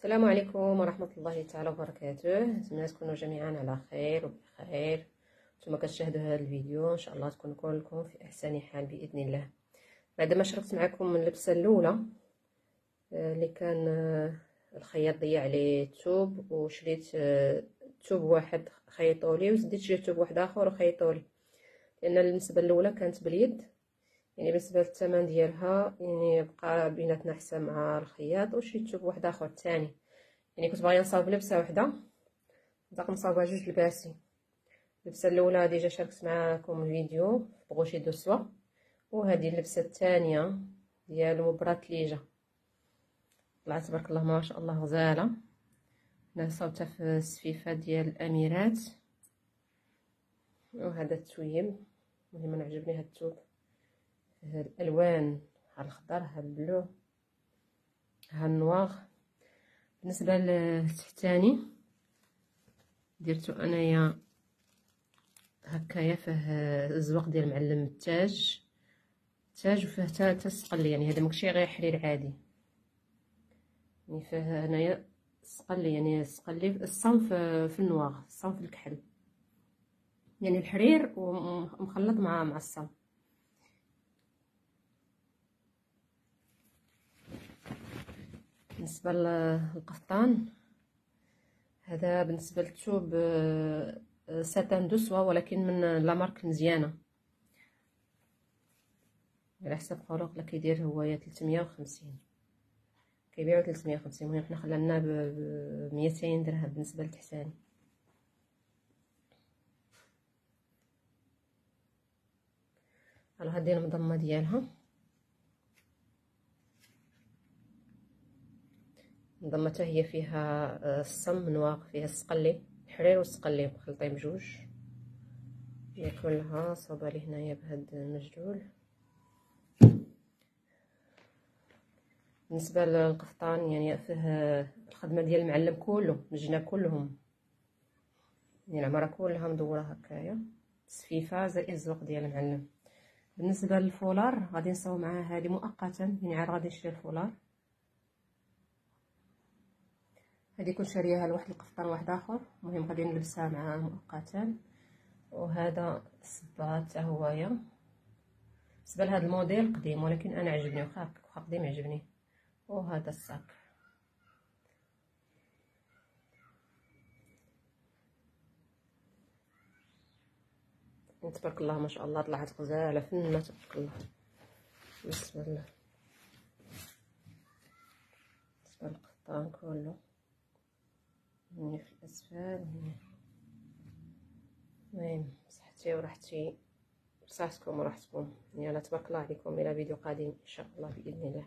السلام عليكم ورحمة الله تعالى وبركاته. نتمنى تكونوا جميعا على خير وبخير. نتوما كتشاهدوا هذا الفيديو ان شاء الله تكونوا كلكم في احسن حال باذن الله. بعد ما شاركت معكم من اللبسه الاولى اللي كان الخياط ضيع عليه الثوب، وشريت ثوب واحد خيطولي وزديت شريت ثوب واحد اخر وخيطولي، لان النسبه الاولى كانت باليد، يعني بالنسبه للثمن ديالها يعني بقى بيناتنا حساب مع الخياط، وشريت ثوب واحد اخر ثاني. يعني كنت باغيه نصاوب لبسه وحده نبقى نصاوبها جوج لباسي. اللبسه الاولى ديجا شاركت معكم الفيديو بغوشي دو سوا، وهذه اللبسه الثانيه ديال مبرات ليجا طلعت تبارك الله ما شاء الله غزاله. انا صاوبتها في السفيفه ديال الاميرات، وهذا التويب المهم انا عجبني هذا الثوب، الالوان ها الخضر ها البلو ها النواغ. بالنسبه للتحتاني درتو انايا هكايا فيه الزواق ديال معلم التاج وفيه حتى السقلي، يعني هذا ماشي غير حرير عادي، يعني فيه هنايا السقلي، يعني السقلي الصنف في النواغ الصنف الكحل، يعني الحرير ومخلط مع الصنف. بالنسبه للقفطان هذا بالنسبه للثوب ساتان دو سوا، ولكن من لا مارك مزيانه على حسب خروق اللي كيدير هو 350 كيبيعوا 350. المهم حنا خلالنا ب 200 درهم بالنسبه للتحساني. على هذه المضمه ديالها، المضمه هي فيها الصم نواق، فيها السقلي الحرير والسقلي مخلطين بجوج، هي كلها صوبه لي هنايا بهذا المجدول. بالنسبه للقفطان يعني فيه الخدمه ديال المعلم كله، الجناب كلهم يعني العماره كلها مدوره هكايا سفيفه زائد الزوق ديال المعلم. بالنسبه للفولار غادي نصاوب معاه هذه مؤقتا، يعني عاد غادي نشري الفولار. هذه كنت شاريها لواحد القفطان واحد اخر، المهم غادي نلبسها معاه مؤقتا. وهذا الصباط حتى هويا بالنسبه لهذا الموديل قديم، ولكن انا عجبني واخا قديم عجبني. وهذا الصاك تبارك الله ما شاء الله طلعت غزاله فنه تبارك الله. بالنسبه للقفطان كله هنا في الاسفل هنا. المهم صحتي وراحتي بصحتكم وراحتكم، يلا تبارك الله عليكم، الى فيديو قادم ان شاء الله باذن الله.